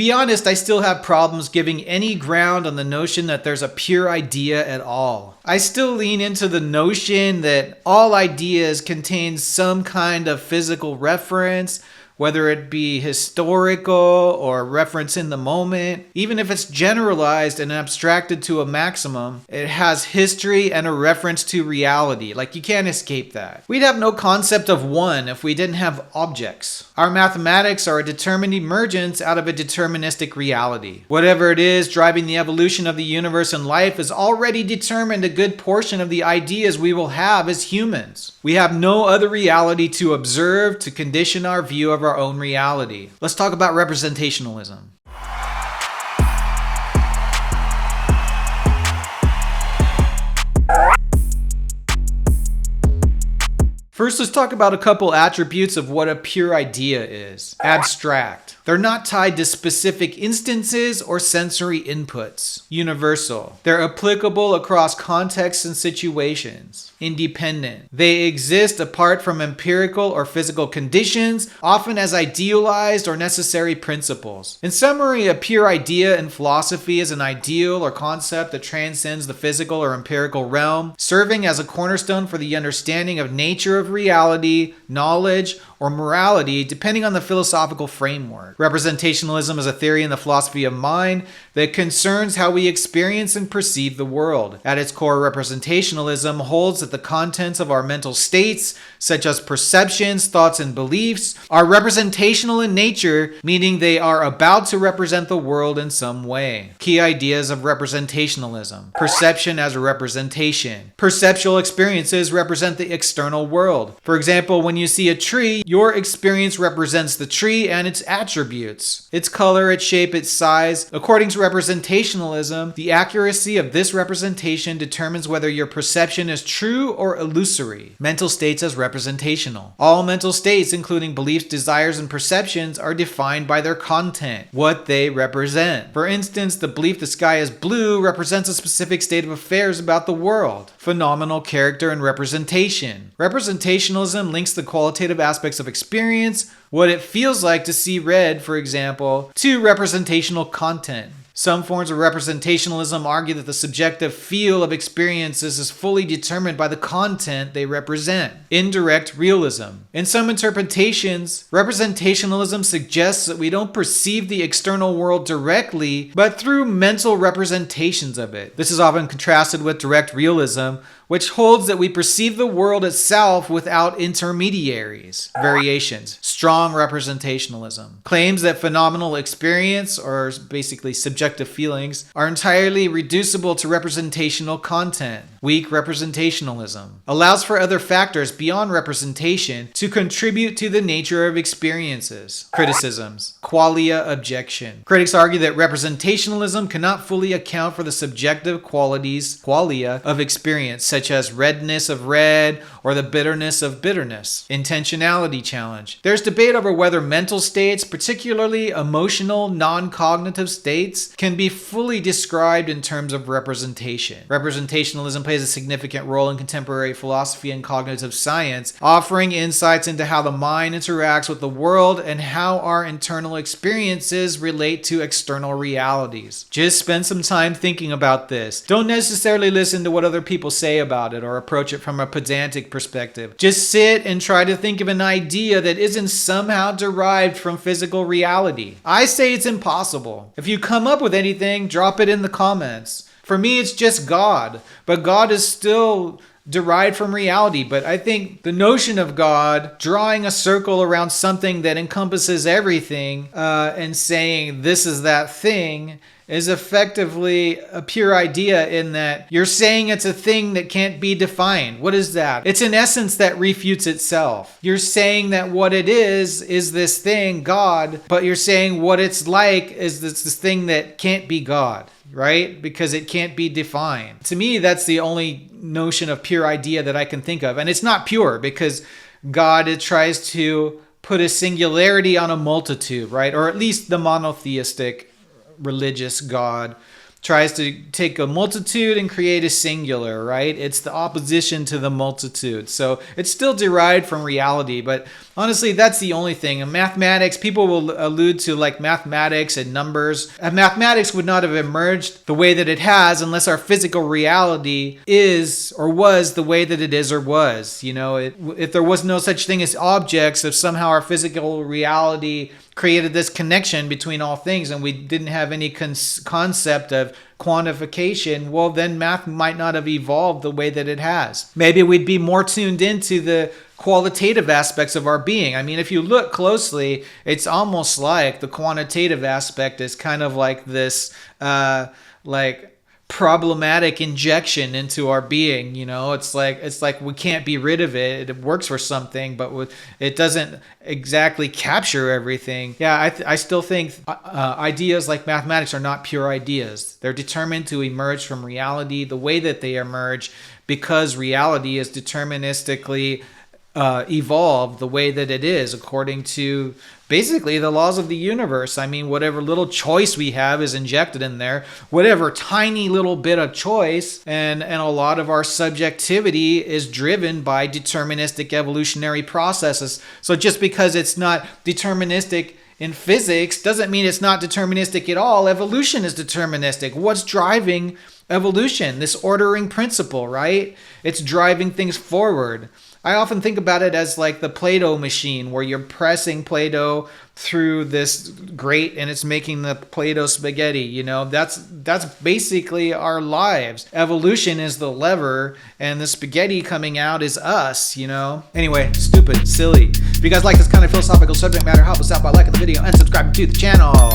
be honest, I still have problems giving any ground on the notion that there's a pure idea at all. I still lean into the notion that all ideas contain some kind of physical reference, whether it be historical or reference in the moment. Even if it's generalized and abstracted to a maximum, it has history and a reference to reality. Like, you can't escape that. We'd have no concept of one if we didn't have objects. Our mathematics are a determined emergence out of a deterministic reality. Whatever it is driving the evolution of the universe and life has already determined a good portion of the ideas we will have as humans. We have no other reality to observe to condition our view of our own reality. Let's talk about representationalism. First, let's talk about a couple attributes of what a pure idea is. Abstract. They're not tied to specific instances or sensory inputs. Universal. They're applicable across contexts and situations. Independent. They exist apart from empirical or physical conditions, often as idealized or necessary principles. In summary, a pure idea in philosophy is an ideal or concept that transcends the physical or empirical realm, serving as a cornerstone for the understanding of nature of reality, knowledge, or morality, depending on the philosophical framework. Representationalism is a theory in the philosophy of mind that concerns how we experience and perceive the world. At its core, representationalism holds that the contents of our mental states, such as perceptions, thoughts, and beliefs, are representational in nature, meaning they are about to represent the world in some way. Key ideas of representationalism. Perception as a representation. Perceptual experiences represent the external world. For example, when you see a tree, your experience represents the tree and its attributes, its color, its shape, its size. According to representationalism, the accuracy of this representation determines whether your perception is true or illusory. Mental states as representational. All mental states, including beliefs, desires, and perceptions, are defined by their content, what they represent. For instance, the belief the sky is blue represents a specific state of affairs about the world. Phenomenal character and representation. Representationalism links the qualitative aspects of experience, what it feels like to see red, for example, to representational content. Some forms of representationalism argue that the subjective feel of experiences is fully determined by the content they represent. Indirect realism. In some interpretations, representationalism suggests that we don't perceive the external world directly, but through mental representations of it. This is often contrasted with direct realism, which holds that we perceive the world itself without intermediaries. Variations. Strong representationalism. Claims that phenomenal experience, or basically subjective feelings, are entirely reducible to representational content. Weak representationalism. Allows for other factors beyond representation to contribute to the nature of experiences. Criticisms. Qualia objection. Critics argue that representationalism cannot fully account for the subjective qualities, qualia, of experience, such as redness of red or the bitterness of bitterness. Intentionality challenge. There's debate over whether mental states, particularly emotional, non-cognitive states, can be fully described in terms of representation. Representationalism plays a significant role in contemporary philosophy and cognitive science, offering insights into how the mind interacts with the world and how our internal experiences relate to external realities. Just spend some time thinking about this. Don't necessarily listen to what other people say about it or approach it from a pedantic perspective. Just sit and try to think of an idea that isn't somehow derived from physical reality. I say it's impossible. If you come up with anything, drop it in the comments. For me, it's just God, but God is still derived from reality. But I think the notion of God drawing a circle around something that encompasses everything and saying this is that thing is effectively a pure idea, in that you're saying it's a thing that can't be defined. What is that? It's an essence that refutes itself. You're saying that what it is this thing, God, but you're saying what it's like is this thing that can't be God, right? Because it can't be defined. To me, that's the only notion of pure idea that I can think of. And it's not pure, because God, it tries to put a singularity on a multitude, right? Or at least the monotheistic religious God tries to take a multitude and create a singular, right? It's the opposition to the multitude. So it's still derived from reality, but Honestly, that's the only thing. In mathematics, people will allude to like mathematics and numbers. Mathematics would not have emerged the way that it has unless our physical reality is or was the way that it is or was. You know, if there was no such thing as objects, if somehow our physical reality created this connection between all things and we didn't have any concept of quantification, well, then math might not have evolved the way that it has. Maybe we'd be more tuned into the qualitative aspects of our being. I mean, if you look closely, it's almost like the quantitative aspect is kind of like this, like problematic injection into our being. You know, it's like we can't be rid of it. It works for something, but it doesn't exactly capture everything. Yeah, I still think ideas like mathematics are not pure ideas. They're determined to emerge from reality the way that they emerge, because reality is deterministically evolved the way that it is according to basically the laws of the universe. I mean, whatever little choice we have is injected in there, whatever tiny little bit of choice, and a lot of our subjectivity is driven by deterministic evolutionary processes. So just because it's not deterministic in physics doesn't mean it's not deterministic at all. Evolution is deterministic. What's driving evolution? This ordering principle, right? It's driving things forward. I often think about it as like the Play-Doh machine, where you're pressing Play-Doh through this grate and it's making the Play-Doh spaghetti. You know, that's basically our lives. Evolution is the lever and the spaghetti coming out is us, you know. Anyway, stupid, silly. If you guys like this kind of philosophical subject matter, help us out by liking the video and subscribing to the channel.